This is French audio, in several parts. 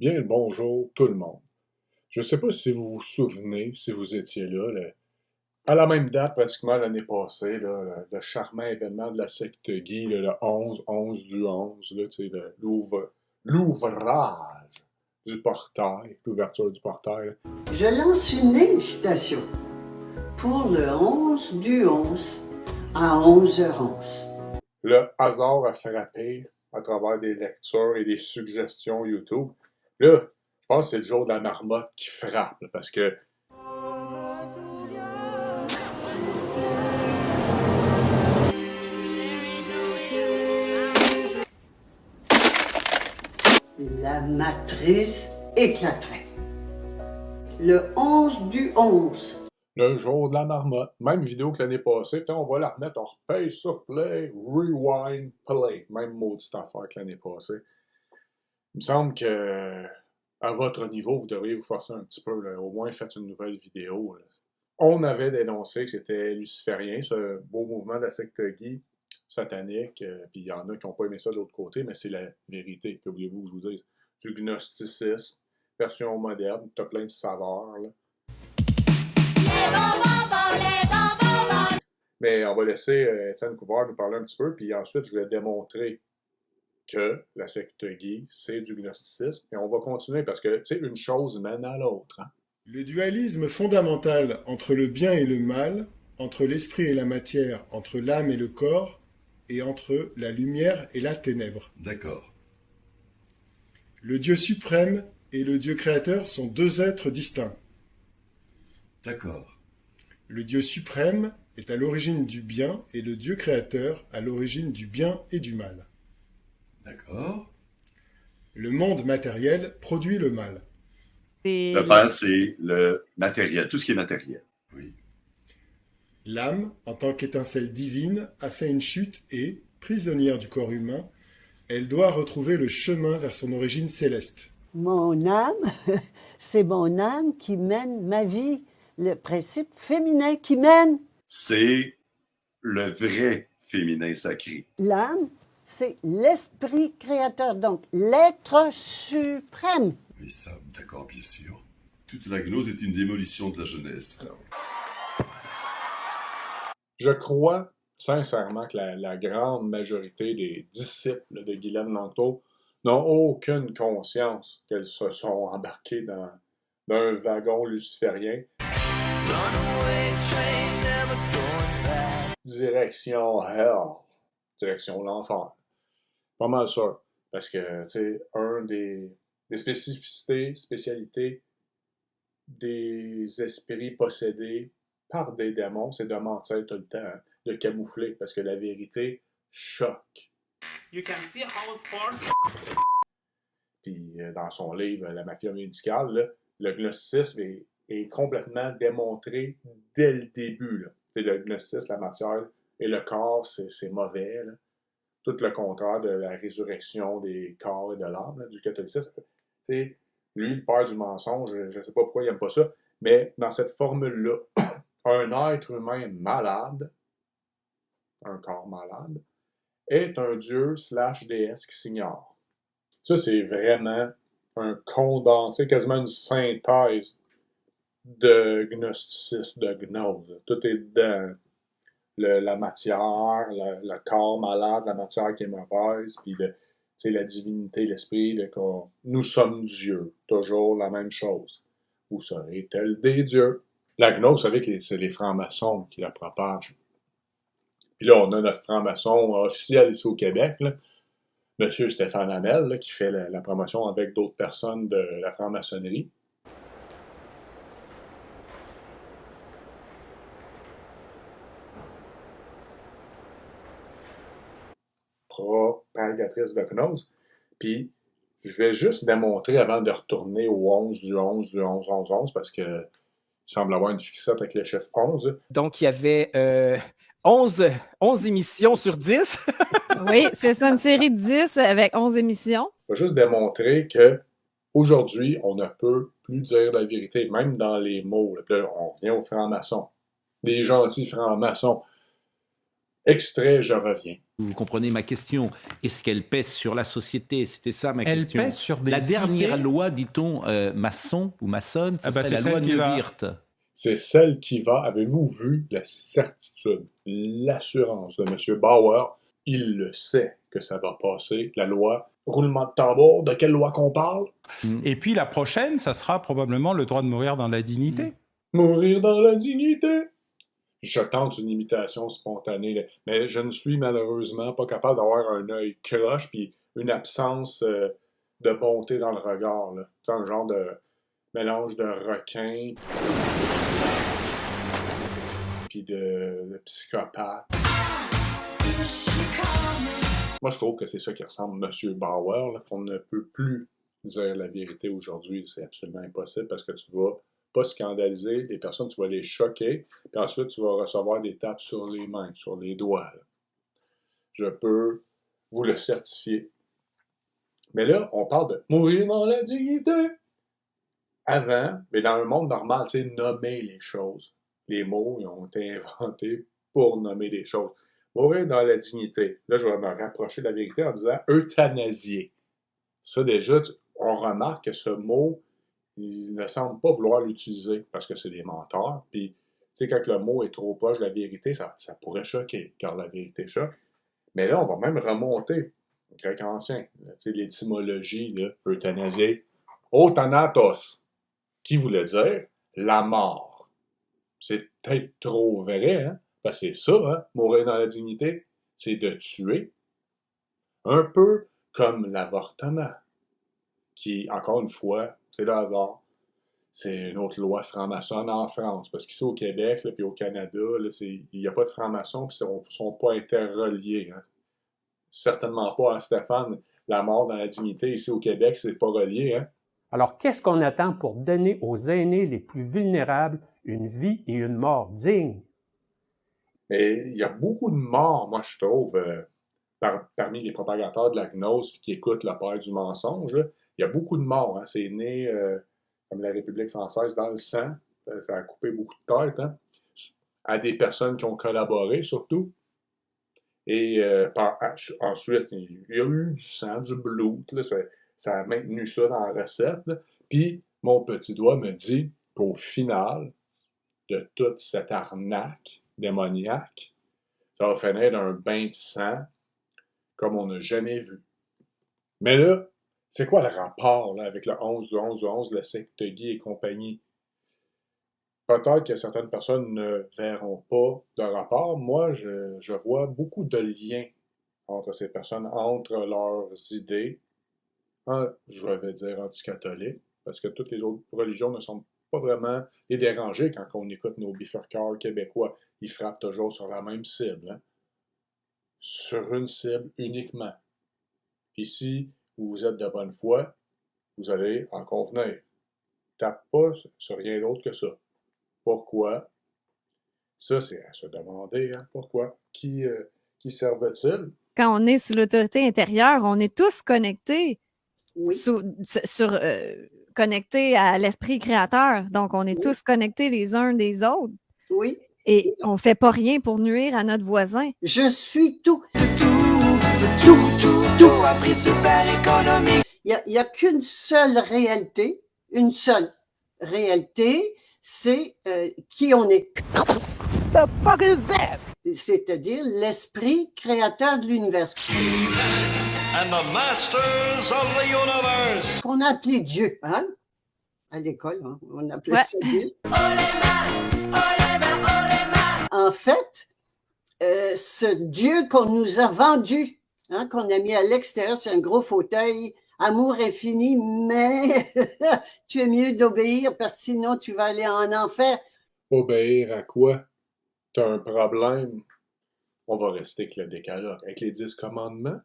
Bien le bonjour tout le monde. Je ne sais pas si vous vous souvenez, si vous étiez là, à la même date pratiquement l'année passée, là, le charmant événement de la secte Guy, là, le 11 du 11, là, tu sais, l'ouvrage du portail, l'ouverture du portail. Là. Je lance une invitation pour le 11 du 11 à 11h11. Le hasard a frappé à travers des lectures et des suggestions YouTube. Là, je pense que c'est le jour de la marmotte qui frappe, là, parce que La matrice éclaterait. Le 11 du 11. le jour de la marmotte. Même vidéo que l'année passée. Puis on va la remettre, on repaye sur play, rewind, play. Même maudite affaire que l'année passée. Il me semble que à votre niveau, vous devriez vous forcer un petit peu. Là. Au moins, faites une nouvelle vidéo. Là. On avait dénoncé que c'était luciférien, ce beau mouvement de la secte Guy, satanique. Puis il y en a qui n'ont pas aimé ça de l'autre côté, mais c'est la vérité. Que voulez-vous que je vous dise? Du gnosticisme, version moderne, t'as plein de saveurs. Là. Mais on va laisser Étienne Couvert nous parler un petit peu, puis ensuite je vais démontrer que la secte Guy, c'est du gnosticisme. Et on va continuer parce que, tu sais, une chose mène à l'autre. Hein? Le dualisme fondamental entre le bien et le mal, entre l'esprit et la matière, entre l'âme et le corps, et entre la lumière et la ténèbre. D'accord. Le Dieu suprême et le Dieu créateur sont deux êtres distincts. D'accord. Le Dieu suprême est à l'origine du bien et le Dieu créateur à l'origine du bien et du mal. D'accord. Le monde matériel produit le mal. Le père, c'est le matériel, tout ce qui est matériel. Oui. L'âme, en tant qu'étincelle divine, a fait une chute et, prisonnière du corps humain, elle doit retrouver le chemin vers son origine céleste. Mon âme, c'est mon âme qui mène ma vie. Le principe féminin qui mène. C'est le vrai féminin sacré. L'âme, c'est l'esprit créateur, donc l'être suprême. Oui, ça, d'accord, bien sûr. Toute la gnose est une démolition de la Genèse. Je crois sincèrement que la grande majorité des disciples de Guylaine Langto n'ont aucune conscience qu'elles se sont embarquées dans un wagon luciférien. Direction hell. Direction l'enfer. Pas mal sûr. Parce que, tu sais, un des spécialités des esprits possédés par des démons, c'est de mentir tout le temps, hein, de camoufler, parce que la vérité choque. You can see how far. Puis, dans son livre La mafia médicale, là, le gnosticisme est complètement démontré dès le début. Là. Le gnosticisme, la matière et le corps, c'est mauvais. Là. Tout le contraire de la résurrection des corps et de l'âme, là, du catholicisme. T'sais, lui, le père du mensonge, je ne sais pas pourquoi il n'aime pas ça, mais dans cette formule-là, un être humain malade, un corps malade, est un dieu / déesse qui s'ignore. Ça, c'est vraiment un condensé, quasiment une synthèse de gnosticisme, de gnose. Tout est dedans. La matière, le corps malade, la matière qui est mauvaise, puis la divinité, l'esprit, nous sommes Dieu. Toujours la même chose. Vous serez tels des dieux. La gnose, vous savez que c'est les francs-maçons qui la propagent. Puis là, on a notre franc-maçon officiel ici au Québec, là, M. Stéphane Hamel, là, qui fait la promotion avec d'autres personnes de la franc-maçonnerie. Propagatrice de gnose. Puis, je vais juste démontrer avant de retourner au 11 du 11 du 11 11 11 parce que il semble avoir une fixette avec le chiffre 11. Donc, il y avait 11 émissions sur 10. Oui, c'est ça, une série de 10 avec 11 émissions. Je vais juste démontrer que aujourd'hui, on ne peut plus dire la vérité, même dans les mots. Là, on revient aux francs-maçons. Les gentils francs-maçons. Extrait, je reviens. Vous comprenez ma question. Est-ce qu'elle pèse sur la société? C'était ça ma Elle question. pèse sur des La dernière idées. loi, dit-on, maçon ou maçonne, Ah bah, c'est c'est la loi celle qui va. Neuwirth. C'est celle qui va, avez-vous vu la certitude, l'assurance de M. Bauer? Il le sait que ça va passer. La loi, roulement de tambour, de quelle loi qu'on parle? Et puis la prochaine, ça sera probablement le droit de mourir dans la dignité. Mourir dans la dignité. Je tente une imitation spontanée, là, mais je ne suis malheureusement pas capable d'avoir un œil croche puis une absence de bonté dans le regard. Là. C'est un genre de mélange de requin puis de psychopathe. Moi, je trouve que c'est ça qui ressemble à M. Bauer. Là. On ne peut plus dire la vérité aujourd'hui. C'est absolument impossible parce que tu vas pas scandaliser les personnes, tu vas les choquer, puis ensuite tu vas recevoir des tapes sur les mains, sur les doigts. Là. Je peux vous le certifier. Mais là, on parle de mourir dans la dignité. Avant, mais dans un monde normal, tu sais, nommer les choses. Les mots, ils ont été inventés pour nommer des choses. Mourir dans la dignité. Là, je vais me rapprocher de la vérité en disant euthanasier. Ça, déjà, on remarque que ce mot, ils ne semblent pas vouloir l'utiliser parce que c'est des menteurs. Puis, tu sais, quand le mot est trop proche de la vérité, ça pourrait choquer, car la vérité choque. Mais là, on va même remonter au grec ancien. Tu sais, l'étymologie, là, euthanasier. Euthanatos, qui voulait dire la mort. C'est peut-être trop vrai, hein? Parce que c'est ça, hein? Mourir dans la dignité, c'est de tuer. Un peu comme l'avortement, qui, encore une fois, c'est le hasard. C'est une autre loi franc-maçonne en France. Parce qu'ici au Québec, puis au Canada, là, il n'y a pas de francs-maçons, puis ils ne sont pas interreliés. Hein. Certainement pas, hein, Stéphane. La mort dans la dignité ici au Québec, c'est pas relié. Hein. Alors, qu'est-ce qu'on attend pour donner aux aînés les plus vulnérables une vie et une mort dignes? Mais il y a beaucoup de morts, moi, je trouve, parmi les propagateurs de la gnose qui écoutent le père du mensonge. Là. Il y a beaucoup de morts. Hein. C'est né, comme la République française, dans le sang. Ça a coupé beaucoup de têtes. Hein. À des personnes qui ont collaboré, surtout. Et ensuite, il y a eu du sang, du blood. Là, ça a maintenu ça dans la recette. Là. Puis, mon petit doigt me dit qu'au final de toute cette arnaque démoniaque, ça va finir d'un bain de sang comme on n'a jamais vu. Mais là, c'est quoi le rapport là, avec le 11 du 11 du 11, le secte Guy et compagnie? Peut-être que certaines personnes ne verront pas de rapport. Moi, je vois beaucoup de liens entre ces personnes, entre leurs idées, je vais dire anticatholiques, parce que toutes les autres religions ne sont pas vraiment les déranger quand on écoute nos bifurqueurs québécois. Ils frappent toujours sur la même cible. Hein? Sur une cible uniquement. Puis si vous êtes de bonne foi, vous allez en convenir. Tape pas sur rien d'autre que ça. Pourquoi? Ça, c'est à se demander. Hein? Pourquoi? Qui servent-ils? Quand on est sous l'autorité intérieure, on est tous connectés. Oui. Connectés à l'esprit créateur. Donc, on est tous connectés les uns des autres. Oui. Et on ne fait pas rien pour nuire à notre voisin. Je suis tout. Tout appris super économique. Il n'y a qu'une seule réalité. Une seule réalité, c'est qui on est. The fuck is that? C'est-à-dire l'esprit créateur de l'univers. And the masters of the universe. Qu'on a appelé Dieu, hein? À l'école, hein? On appelait ça Dieu. En fait, ce Dieu qu'on nous a vendu, hein, qu'on a mis à l'extérieur, c'est un gros fauteuil, amour infini, mais tu es mieux d'obéir parce que sinon tu vas aller en enfer. Obéir à quoi? T'as un problème? On va rester avec le décalogue. Avec les 10 commandements?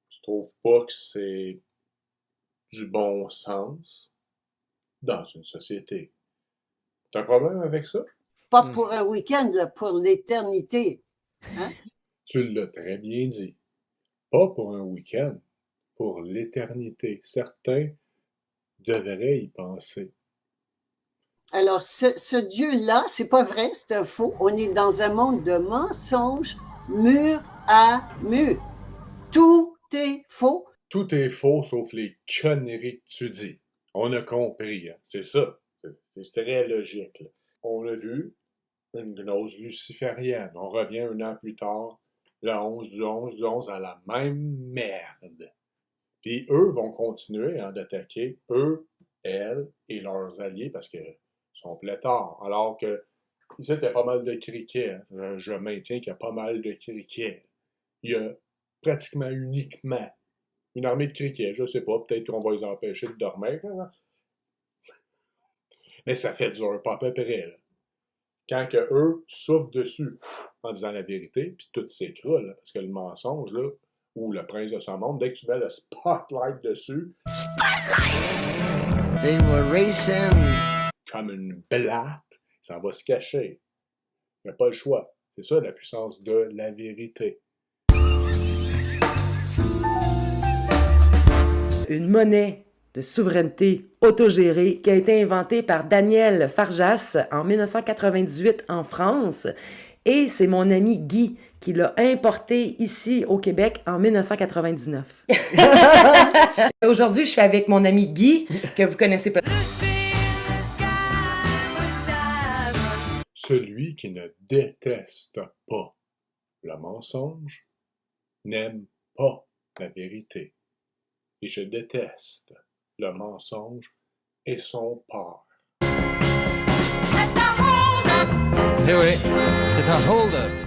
Je trouve pas que c'est du bon sens dans une société. T'as un problème avec ça? Pas pour un week-end, là, pour l'éternité. Hein? Tu l'as très bien dit. Pas pour un week-end, pour l'éternité. Certains devraient y penser. Alors, ce Dieu-là, c'est pas vrai, c'est un faux. On est dans un monde de mensonges, mur à mur. Tout est faux. Tout est faux sauf les conneries que tu dis. On a compris, hein? C'est ça. C'est très logique. Là. On a vu une gnose luciférienne. On revient 1 an plus tard, le 11 du 11 du 11 à la même merde. Puis eux vont continuer d'attaquer, eux, elles et leurs alliés, parce qu'ils sont pléthores. Alors que ici, il y a pas mal de criquets. Hein? Je maintiens qu'il y a pas mal de criquets. Il y a pratiquement uniquement une armée de criquets. Je sais pas, peut-être qu'on va les empêcher de dormir. Hein? Mais ça fait dur, pas à peu près. Là. Quand que eux, tu souffles dessus en disant la vérité, puis tout s'écroule, parce que le mensonge, là, ou le prince de son monde, dès que tu mets le spotlight dessus, They were racing. Comme une blatte, ça va se cacher. Il n'y a pas le choix. C'est ça la puissance de la vérité. Une monnaie de souveraineté autogérée qui a été inventée par Daniel Farjas en 1998 en France. Et c'est mon ami Guy qui l'a importé ici au Québec en 1999. Aujourd'hui, je suis avec mon ami Guy, que vous connaissez peut-être. Celui qui ne déteste pas le mensonge n'aime pas la vérité. Et je déteste le mensonge et son père. Eh oui, c'est un hold-up.